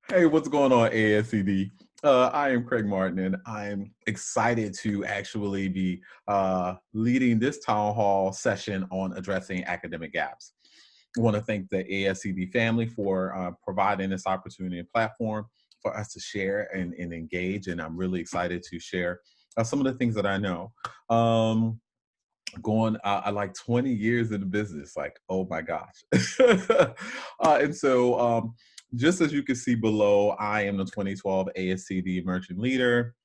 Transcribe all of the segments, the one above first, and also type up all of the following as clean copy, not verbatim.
Hey, what's going on, ASCD? I am Craig Martin, and I'm excited to actually be leading this town hall session on addressing academic gaps. I want to thank the ASCD family for providing this opportunity and platform for us to share and engage, and I'm really excited to share some of the things that I know. Going I like 20 years in the business, like, oh my gosh. Just as you can see below, I am the 2012 ASCD emerging leader.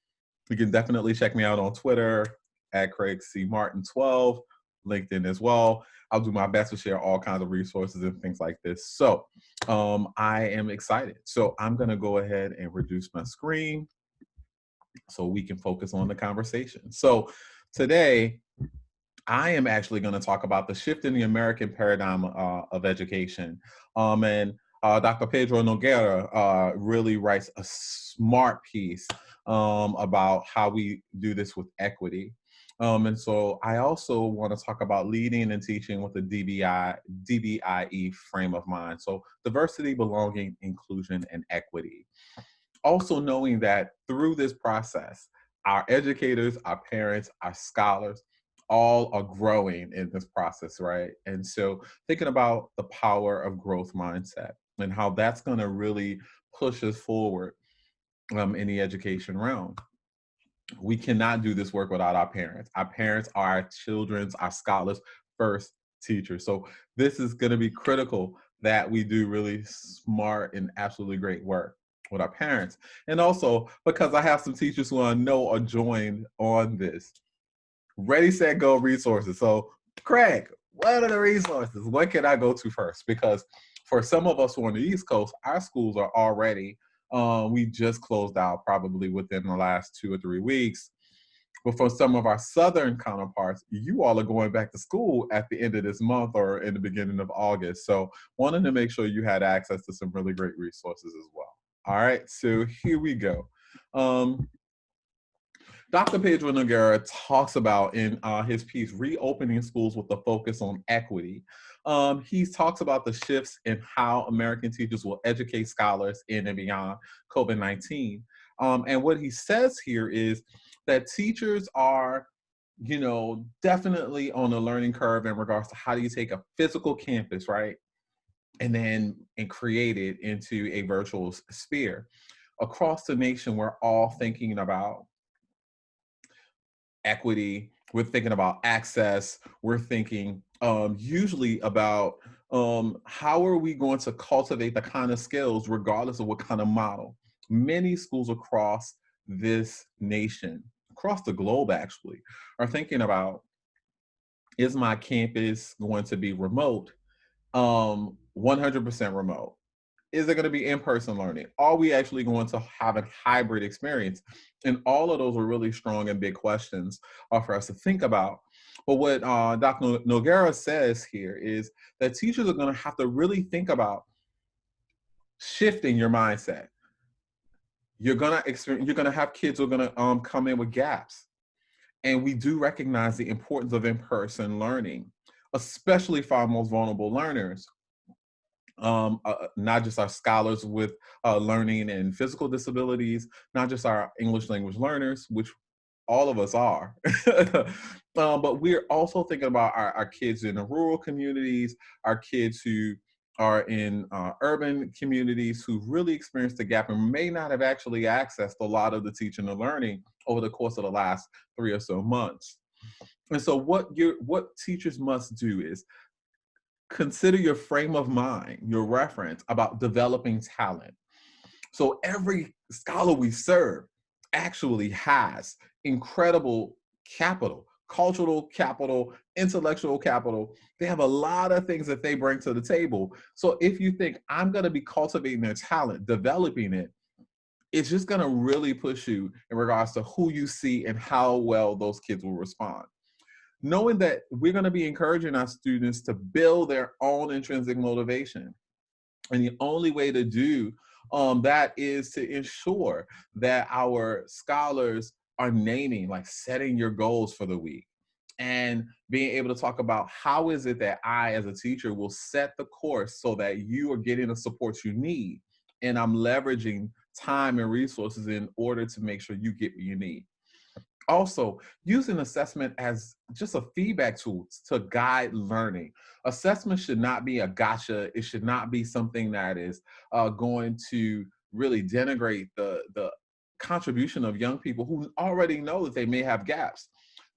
You can definitely check me out on Twitter at CraigMartin12, LinkedIn as well. I'll do my best to share all kinds of resources and things like this. I am excited. So I'm going to go ahead and reduce my screen so we can focus on the conversation. So today I am actually going to talk about the shift in the American paradigm of education. Dr. Pedro Noguera really writes a smart piece about how we do this with equity. I also want to talk about leading and teaching with the DBIE frame of mind. So diversity, belonging, inclusion, and equity. Also knowing that through this process, our educators, our parents, our scholars, all are growing in this process, right? And so thinking about the power of growth mindset and how that's going to really push us forward in the education realm. We cannot do this work without our parents. Our parents are our children's, our scholars' first teachers. So this is going to be critical that we do really smart and absolutely great work with our parents. And also because I have some teachers who I know are joined on this. Ready, set, go resources. So Craig, what are the resources? What can I go to first? Because for some of us who are on the East Coast, our schools are already we just closed out probably within the last 2 or 3 weeks. But for some of our Southern counterparts, you all are going back to school at the end of this month or in the beginning of August. So wanted to make sure you had access to some really great resources as well. All right, so here we go. Dr. Pedro Noguera talks about in his piece, Reopening Schools with a Focus on Equity. He talks about the shifts in how American teachers will educate scholars in and beyond COVID-19. And what he says here is that teachers are, definitely on a learning curve in regards to how do you take a physical campus, right? And create it into a virtual sphere. Across the nation, we're all thinking about equity, we're thinking about access, we're thinking usually about how are we going to cultivate the kind of skills regardless of what kind of model. Many schools across this nation, across the globe actually, are thinking about, is my campus going to be remote, 100% remote? Is it going to be in-person learning? Are we actually going to have a hybrid experience? And all of those are really strong and big questions for us to think about. But what Dr. Noguera says here is that teachers are going to have to really think about shifting your mindset. You're going to have kids who are going to come in with gaps. And we do recognize the importance of in-person learning, especially for our most vulnerable learners. Not just our scholars with learning and physical disabilities, not just our English language learners, which all of us are, but we're also thinking about our kids in the rural communities, our kids who are in urban communities who really experienced the gap and may not have actually accessed a lot of the teaching and learning over the course of the last 3 or so months. And so what teachers must do is consider your frame of mind, your reference about developing talent. So every scholar we serve actually has incredible capital, cultural capital, intellectual capital. They have a lot of things that they bring to the table. So if you think I'm going to be cultivating their talent, developing it, it's just going to really push you in regards to who you see and how well those kids will respond. Knowing that we're going to be encouraging our students to build their own intrinsic motivation. And the only way to do that is to ensure that our scholars are naming, like setting your goals for the week and being able to talk about how is it that I, as a teacher, will set the course so that you are getting the support you need and I'm leveraging time and resources in order to make sure you get what you need. Also, using assessment as just a feedback tool to guide learning. Assessment should not be a gotcha. It should not be something that is going to really denigrate the contribution of young people who already know that they may have gaps.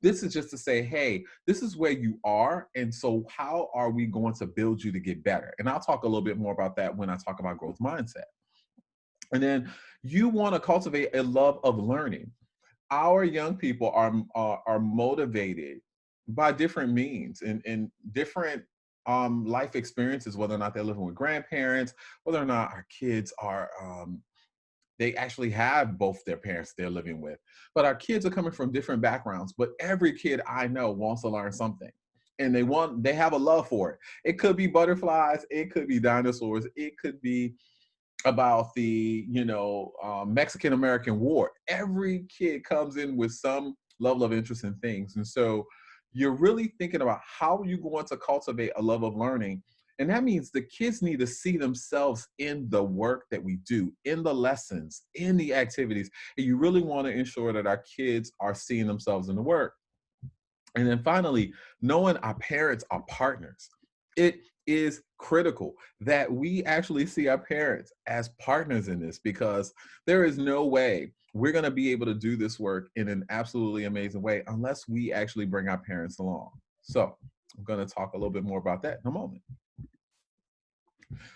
This is just to say, hey, this is where you are, and so how are we going to build you to get better? And I'll talk a little bit more about that when I talk about growth mindset. And then you want to cultivate a love of learning. Our young people are motivated by different means and different life experiences, whether or not they're living with grandparents, whether or not our kids are they actually have both their parents they're living with. But our kids are coming from different backgrounds. But every kid I know wants to learn something. And they have a love for it. It could be butterflies, it could be dinosaurs, it could be about the Mexican American War. Every kid comes in with some level of interest in things, and so you're really thinking about how are you going to cultivate a love of learning. And that means the kids need to see themselves in the work that we do, in the lessons, in the activities. And you really want to ensure that our kids are seeing themselves in the work. And then finally, knowing our parents are partners. It is critical that we actually see our parents as partners in this, because there is no way we're going to be able to do this work in an absolutely amazing way unless we actually bring our parents along. So I'm going to talk a little bit more about that in a moment.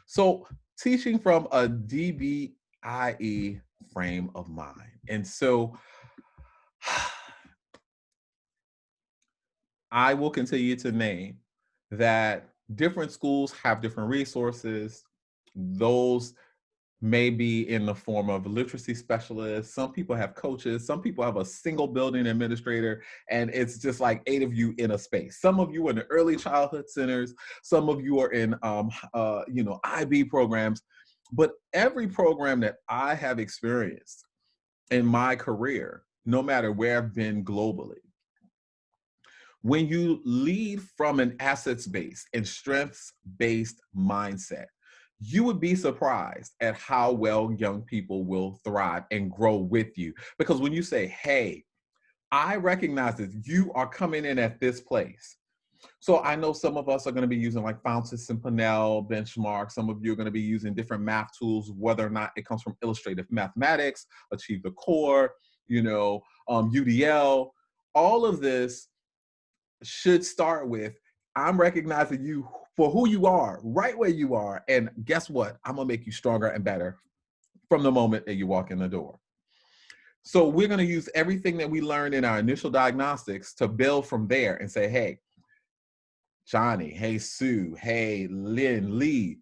So teaching from a DBIE frame of mind. And so I will continue to name that different schools have different resources. Those may be in the form of literacy specialists. Some people have coaches. Some people have a single building administrator, and it's just like 8 of you in a space. Some of you are in the early childhood centers. Some of you are in, IB programs. But every program that I have experienced in my career, no matter where I've been globally, when you lead from an assets-based and strengths-based mindset, you would be surprised at how well young people will thrive and grow with you. Because when you say, hey, I recognize that you are coming in at this place. So I know some of us are going to be using like Fountas and Pinnell benchmark. Some of you are going to be using different math tools, whether or not it comes from illustrative mathematics, Achieve the Core, UDL. All of this should start with, I'm recognizing you for who you are, right where you are. And guess what? I'm going to make you stronger and better from the moment that you walk in the door. So we're going to use everything that we learned in our initial diagnostics to build from there and say, hey, Johnny, hey, Sue, hey, Lynn, Lee,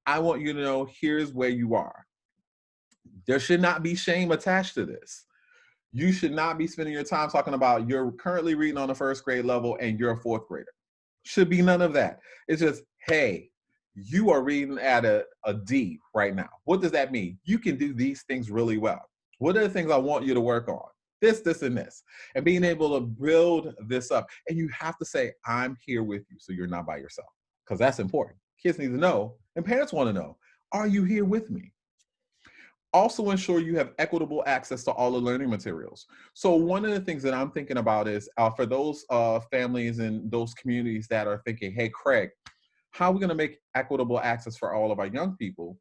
I want you to know here's where you are. There should not be shame attached to this. You should not be spending your time talking about you're currently reading on the first grade level and you're a fourth grader. Should be none of that. It's just, hey, you are reading at a D right now. What does that mean? You can do these things really well. What are the things I want you to work on? This, and this. And being able to build this up. And you have to say, I'm here with you, so you're not by yourself. Because that's important. Kids need to know, and parents want to know, are you here with me? Also ensure you have equitable access to all the learning materials. So one of the things that I'm thinking about is for those families and those communities that are thinking, hey, Craig, how are we going to make equitable access for all of our young people?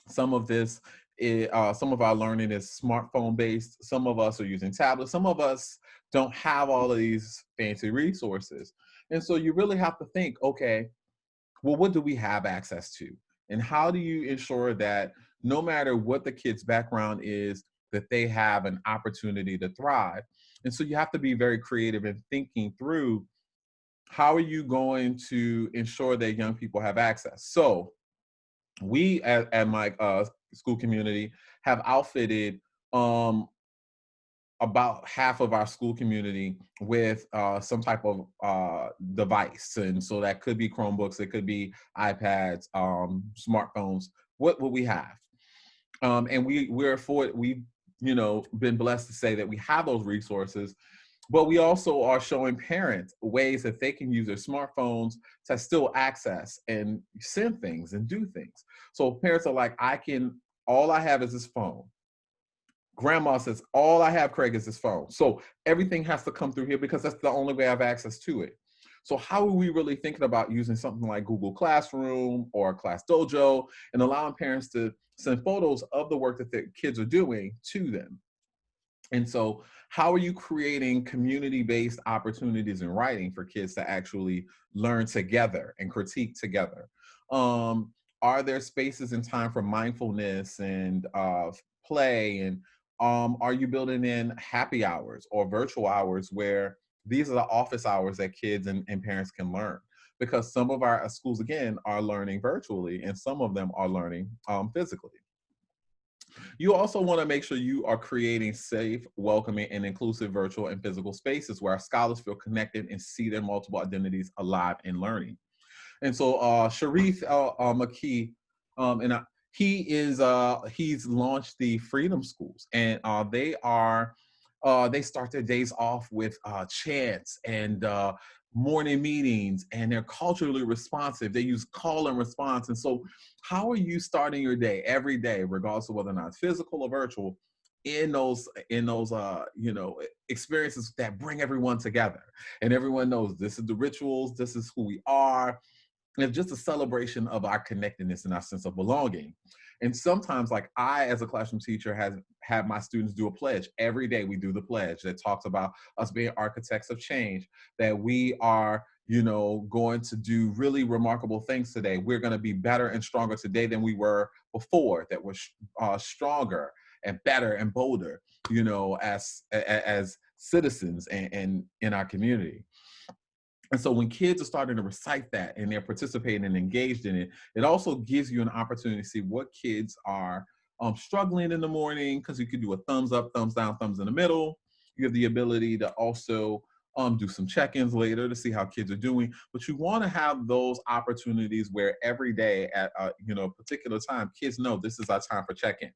Some of this is, some of our learning is smartphone based. Some of us are using tablets. Some of us don't have all of these fancy resources. And so you really have to think, okay, well, what do we have access to? And how do you ensure that no matter what the kid's background is, that they have an opportunity to thrive? And so you have to be very creative in thinking through, how are you going to ensure that young people have access? So we at my school community have outfitted about half of our school community with some type of device. And so that could be Chromebooks, it could be iPads, smartphones, what we have. And we've been blessed to say that we have those resources, But we also are showing parents ways that they can use their smartphones to still access and send things and do things. So parents are like, all I have is this phone. Grandma says, all I have, Craig, is this phone. So everything has to come through here because that's the only way I have access to it. So how are we really thinking about using something like Google Classroom or Class Dojo and allowing parents to send photos of the work that their kids are doing to them? And so how are you creating community-based opportunities in writing for kids to actually learn together and critique together? Are there spaces and time for mindfulness and play? And are you building in happy hours or virtual hours where these are the office hours that kids and parents can learn? Because some of our schools, again, are learning virtually and some of them are learning physically. You also want to make sure you are creating safe, welcoming, and inclusive virtual and physical spaces where our scholars feel connected and see their multiple identities alive and learning. And so Sharif McKee, and he's launched the Freedom Schools, and they start their days off with chants and morning meetings, and they're culturally responsive. They use call and response. And so, how are you starting your day every day, regardless of whether or not it's physical or virtual? In those experiences that bring everyone together, and everyone knows this is the rituals, this is who we are. It's just a celebration of our connectedness and our sense of belonging. And sometimes, like I, as a classroom teacher, has had my students do a pledge. Every day we do the pledge that talks about us being architects of change, that we are, going to do really remarkable things today. We're going to be better and stronger today than we were before, that we're stronger and better and bolder, as citizens and in our community. And so when kids are starting to recite that and they're participating and engaged in it, it also gives you an opportunity to see what kids are struggling in the morning, because you could do a thumbs up, thumbs down, thumbs in the middle. You have the ability to also do some check-ins later to see how kids are doing. But you want to have those opportunities where every day at a particular time, kids know this is our time for check-in.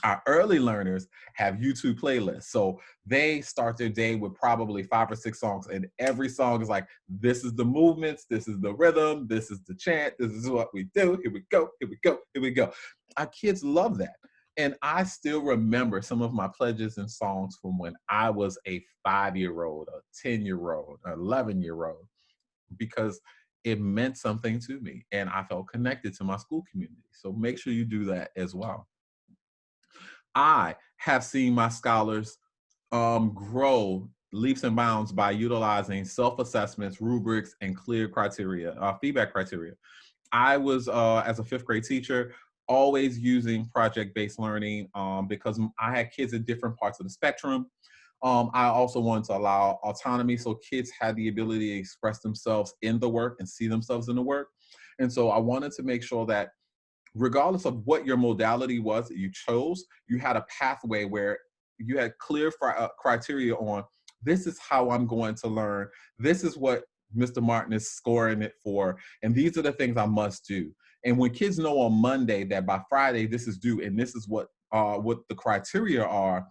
Our early learners have YouTube playlists. So they start their day with probably 5 or 6 songs, and every song is like, this is the movements, this is the rhythm, this is the chant, this is what we do. Here we go, here we go, here we go. Our kids love that. And I still remember some of my pledges and songs from when I was a 5-year-old, a 10-year-old, an 11-year-old, because it meant something to me and I felt connected to my school community. So make sure you do that as well. I have seen my scholars grow leaps and bounds by utilizing self-assessments, rubrics, and clear criteria, feedback criteria. I was, as a 5th grade teacher, always using project-based learning because I had kids at different parts of the spectrum. I also wanted to allow autonomy so kids had the ability to express themselves in the work and see themselves in the work. And so I wanted to make sure that regardless of what your modality was that you chose, you had a pathway where you had clear criteria on, this is how I'm going to learn. This is what Mr. Martin is scoring it for. And these are the things I must do. And when kids know on Monday that by Friday, this is due and this is what the criteria are,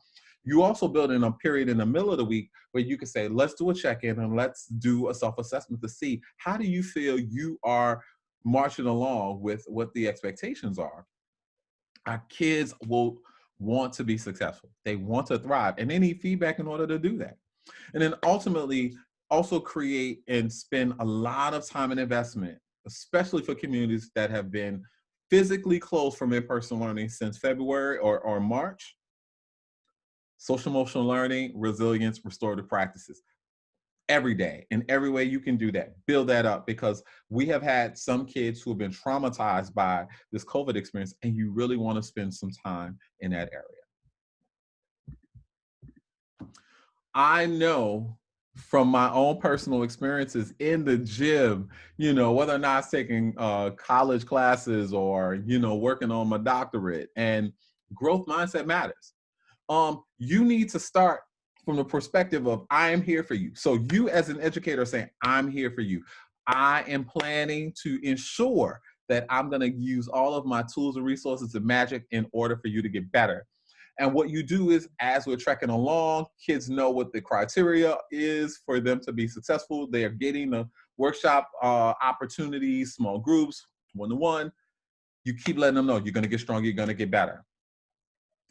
you also build in a period in the middle of the week where you can say, let's do a check-in and let's do a self-assessment to see, how do you feel you are marching along with what the expectations are? Our kids will want to be successful. They want to thrive, and they need feedback in order to do that. And then ultimately, also create and spend a lot of time and investment, especially for communities that have been physically closed from in-person learning since February or March. Social emotional learning, resilience, restorative practices. Every day, in every way you can do that, build that up, because we have had some kids who have been traumatized by this COVID experience, and you really want to spend some time in that area. I know from my own personal experiences in the gym, whether or not it's taking college classes or, working on my doctorate, and growth mindset matters. You need to start from the perspective of, I am here for you. So you as an educator are saying, I'm here for you. I am planning to ensure that I'm going to use all of my tools and resources and magic in order for you to get better. And what you do is, as we're trekking along, kids know what the criteria is for them to be successful. They are getting the workshop opportunities, small groups, one-to-one. You keep letting them know you're going to get stronger, you're going to get better.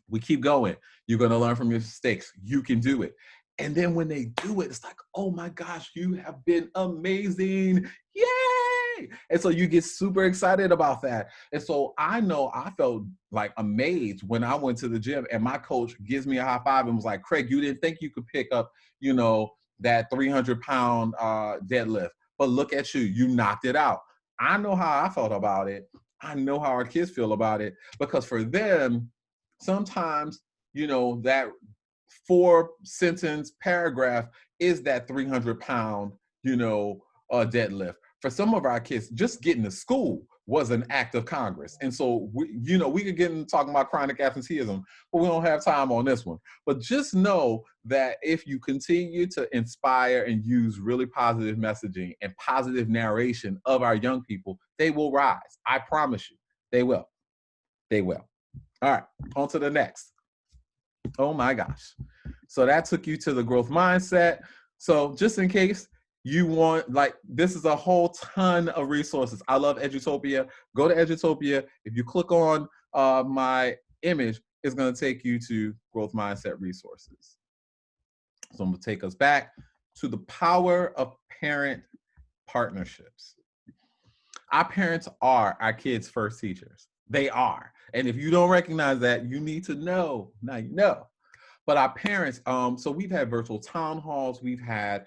We keep going. You're going to learn from your mistakes. You can do it. And then when they do it, it's like, oh my gosh, you have been amazing. Yay! And so you get super excited about that. And so I know I felt like amazed when I went to the gym and my coach gives me a high five and was like, Craig, you didn't think you could pick up, that 300-pound deadlift, but look at you, you knocked it out. I know how I felt about it. I know how our kids feel about it, because for them, sometimes, that 4-sentence paragraph is that 300-pound, deadlift. For some of our kids, just getting to school was an act of Congress. And so, we could get into talking about chronic absenteeism, but we don't have time on this one. But just know that if you continue to inspire and use really positive messaging and positive narration of our young people, they will rise. I promise you, they will. They will. All right, on to the next. Oh my gosh. So that took you to the growth mindset. So just in case you want, this is a whole ton of resources. I love Edutopia. Go to Edutopia. If you click on my image, it's going to take you to growth mindset resources. So I'm going to take us back to the power of parent partnerships. Our parents are our kids' first teachers. They are. And if you don't recognize that, you need to know. Now you know. But our parents, so we've had virtual town halls, we've had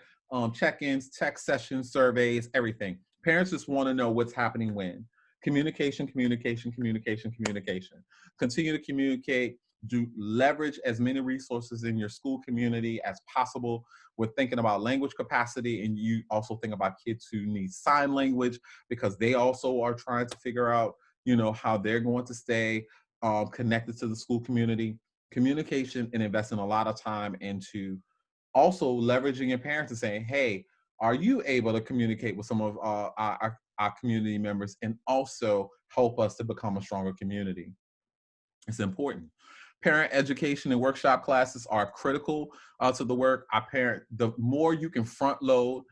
check-ins, text sessions, surveys, everything. Parents just want to know what's happening when. Communication, communication, communication, communication. Continue to communicate. Do leverage as many resources in your school community as possible. We're thinking about language capacity, and you also think about kids who need sign language, because they also are trying to figure out, how they're going to stay connected to the school community. Communication, and investing a lot of time into also leveraging your parents and saying, hey, are you able to communicate with some of our community members and also help us to become a stronger community? It's important. Parent education and workshop classes are critical to the work. The more you can front load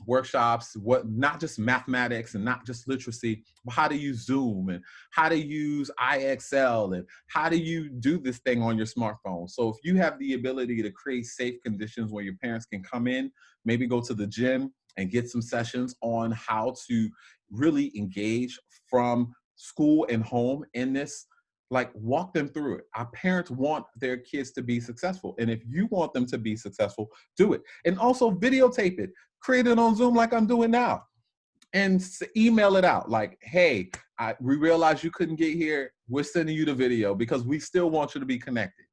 workshops, not just mathematics and not just literacy, but how to use Zoom and how to use IXL and how do you do this thing on your smartphone. So if you have the ability to create safe conditions where your parents can come in, maybe go to the gym and get some sessions on how to really engage from school and home in this, walk them through it. Our parents want their kids to be successful. And if you want them to be successful, do it. And also videotape it. Create it on Zoom like I'm doing now. And email it out like, hey, we realized you couldn't get here. We're sending you the video because we still want you to be connected.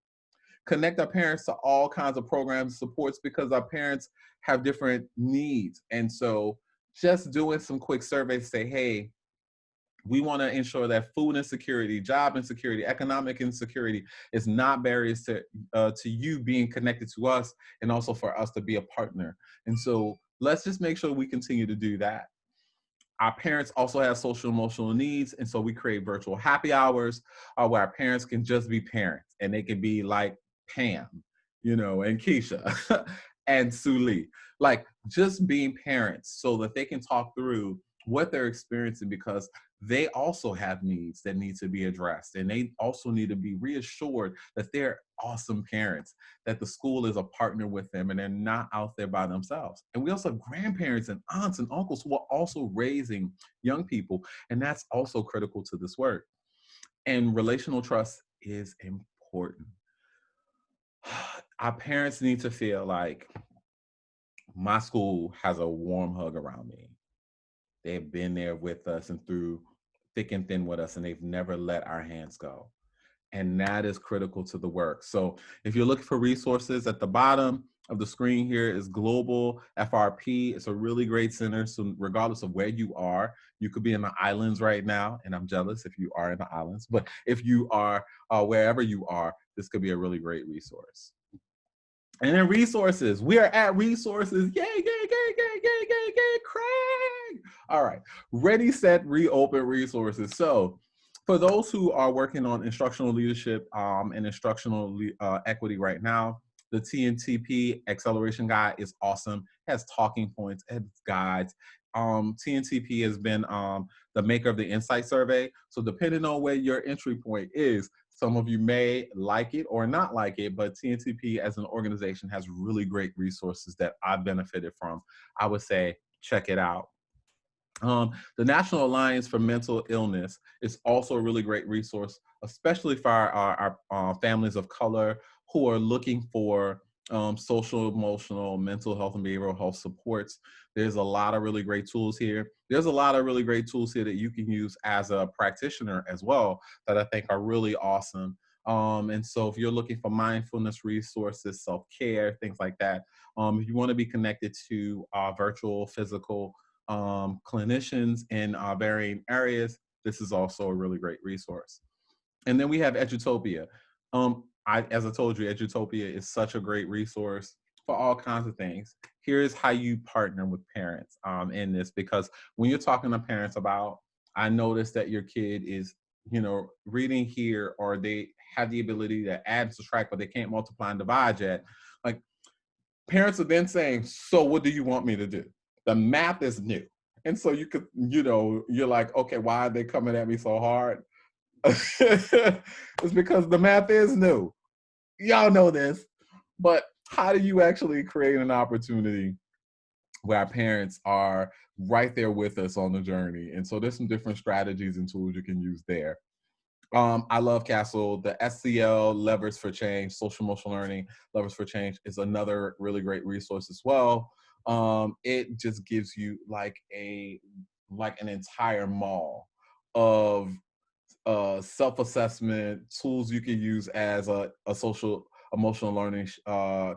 Connect our parents to all kinds of programs and supports, because our parents have different needs. And so just doing some quick surveys, say, hey, we want to ensure that food insecurity, job insecurity, economic insecurity is not barriers to you being connected to us, and also for us to be a partner. And so let's just make sure we continue to do that. Our parents also have social emotional needs, and so we create virtual happy hours where our parents can just be parents, and they can be like Pam, and Keisha and Suli, just being parents, so that they can talk through what they're experiencing, because they also have needs that need to be addressed. And they also need to be reassured that they're awesome parents, that the school is a partner with them and they're not out there by themselves. And we also have grandparents and aunts and uncles who are also raising young people. And that's also critical to this work. And relational trust is important. Our parents need to feel like my school has a warm hug around me. They've been there with us and through thick and thin with us, and they've never let our hands go. And that is critical to the work. So if you're looking for resources, at the bottom of the screen here is Global FRP. It's a really great center. So regardless of where you are, you could be in the islands right now, and I'm jealous if you are in the islands, but if you are wherever you are, this could be a really great resource. And then resources. We are at resources. Yay, yay, yay, yay, yay, yay, yay, Craig. All right. Ready, set, reopen resources. So For those who are working on instructional leadership and instructional equity right now, the TNTP Acceleration Guide is awesome. It has talking points, it has guides. TNTP has been the maker of the Insight Survey. So depending on where your entry point is, some of you may like it or not like it, but TNTP as an organization has really great resources that I've benefited from. I would say check it out. The National Alliance for Mental Illness is also a really great resource, especially for our families of color who are looking for social, emotional, mental health, and behavioral health supports. There's a lot of really great tools here. There's a lot of really great tools here that you can use as a practitioner as well that I think are really awesome. And so if you're looking for mindfulness resources, self-care, things like that, if you want to be connected to virtual, physical, clinicians in varying areas, this is also a really great resource. And then we have Edutopia. As I told you, Edutopia is such a great resource for all kinds of things. Here's how you partner with parents in this, because when you're talking to parents about, I noticed that your kid is, reading here, or they have the ability to add and subtract, but they can't multiply and divide yet. Like, parents are then saying, so what do you want me to do? The math is new. And so you could, you're like, okay, why are they coming at me so hard? It's because the math is new. Y'all know this. But how do you actually create an opportunity where our parents are right there with us on the journey? And so there's some different strategies and tools you can use there. I love Castle. The SCL Levers for Change, Social Emotional Learning Levers for Change, is another really great resource as well. It just gives you like an entire mall of self-assessment tools you can use as a social emotional learning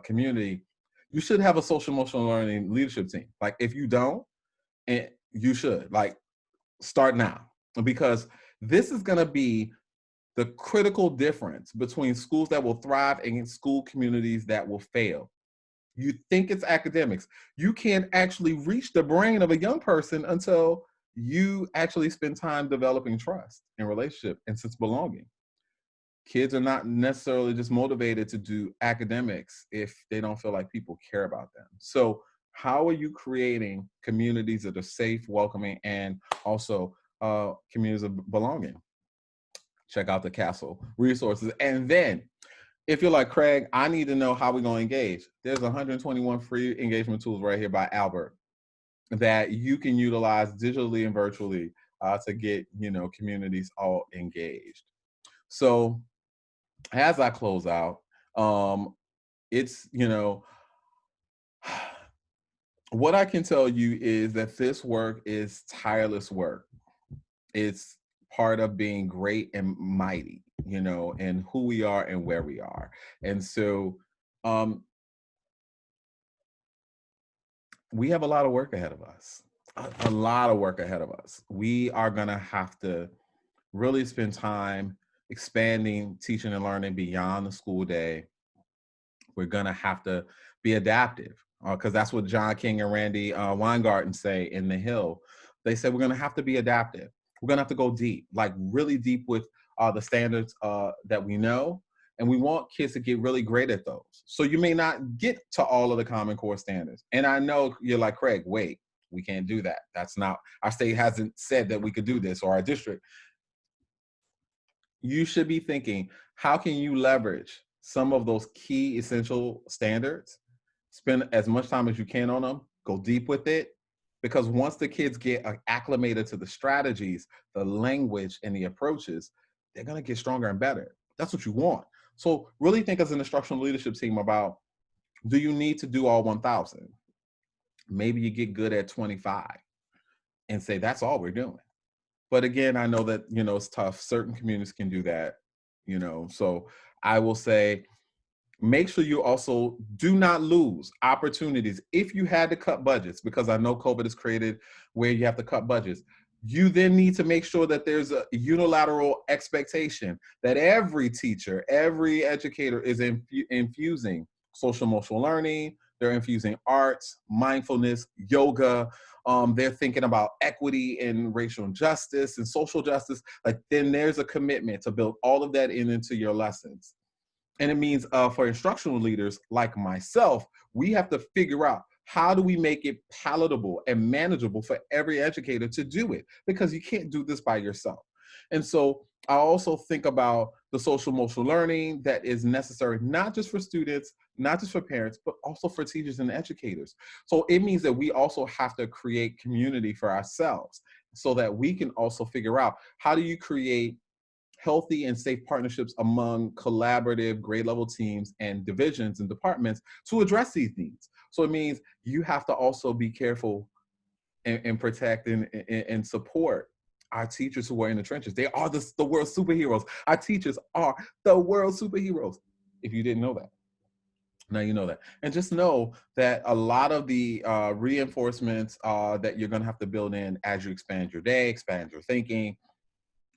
community. You should have a social emotional learning leadership team. Like, if you don't, and you should, like, start now, because this is going to be the critical difference between schools that will thrive and school communities that will fail. You think it's academics. You can't actually reach the brain of a young person until you actually spend time developing trust and relationship and sense of belonging. Kids are not necessarily just motivated to do academics if they don't feel like people care about them. So how are you creating communities that are safe, welcoming, and also communities of belonging? Check out the Castle resources. And then if you're like, Craig, I need to know how we're going to engage, there's 121 free engagement tools right here by Albert that you can utilize digitally and virtually to get, communities all engaged. So as I close out, it's, what I can tell you is that this work is tireless work. It's part of being great and mighty, and who we are and where we are. And so we have a lot of work ahead of us, a lot of work ahead of us. We are going to have to really spend time expanding teaching and learning beyond the school day. We're going to have to be adaptive, because that's what John King and Randy Weingarten say in The Hill. They said we're going to have to be adaptive. We're going to have to go deep, like really deep with the standards that we know. And we want kids to get really great at those. So you may not get to all of the Common Core standards. And I know you're like, Craig, wait, we can't do that. That's not, our state hasn't said that we could do this, or our district. You should be thinking, how can you leverage some of those key essential standards? Spend as much time as you can on them, go deep with it, because once the kids get acclimated to the strategies, the language, and the approaches, they're going to get stronger and better. That's what you want. So really think as an instructional leadership team about, do you need to do all 1,000? Maybe you get good at 25 and say, that's all we're doing. But again, I know that, it's tough. Certain communities can do that, so I will say, make sure you also do not lose opportunities. If you had to cut budgets, because I know COVID has created where you have to cut budgets, you then need to make sure that there's a unilateral expectation that every teacher, every educator is infusing social emotional learning, They're infusing arts, mindfulness, yoga. They're thinking about equity and racial justice and social justice. Like, then there's a commitment to build all of that into your lessons. And it means for instructional leaders like myself, we have to figure out, how do we make it palatable and manageable for every educator to do it? Because you can't do this by yourself. And so I also think about the social emotional learning that is necessary, not just for students, not just for parents, but also for teachers and educators. So it means that we also have to create community for ourselves so that we can also figure out, how do you create healthy and safe partnerships among collaborative grade level teams and divisions and departments to address these needs. So it means you have to also be careful and protect and support our teachers who are in the trenches. They are the world's superheroes. Our teachers are the world's superheroes. If you didn't know that, now you know that. And just know that a lot of the reinforcements that you're going to have to build in as you expand your day, expand your thinking,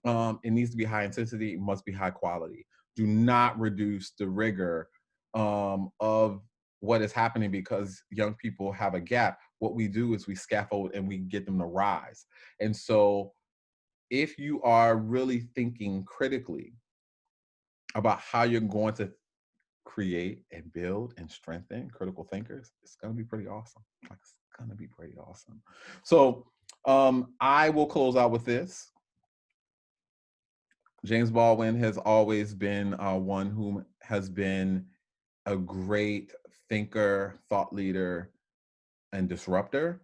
it needs to be high intensity, it must be high quality. Do not reduce the rigor of what is happening because young people have a gap. What we do is we scaffold and we get them to rise. And so if you are really thinking critically about how you're going to create and build and strengthen critical thinkers, it's going to be pretty awesome. Like, it's going to be pretty awesome. So I will close out with this. James Baldwin has always been one who has been a great thinker, thought leader, and disruptor.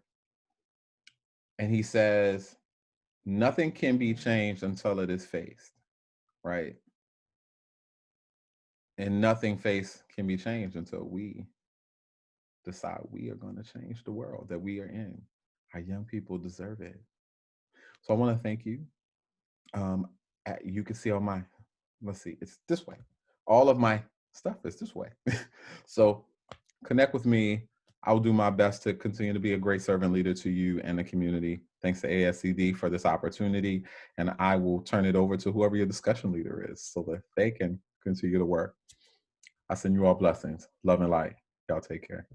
And he says, nothing can be changed until it is faced, right? And nothing faced can be changed until we decide we are going to change the world that we are in. Our young people deserve it. So I want to thank you. You can see on my, let's see, it's this way. All of my stuff is this way. So connect with me. I'll do my best to continue to be a great servant leader to you and the community. Thanks to ASCD for this opportunity. And I will turn it over to whoever your discussion leader is so that they can continue to work. I send you all blessings, love and light. Y'all take care.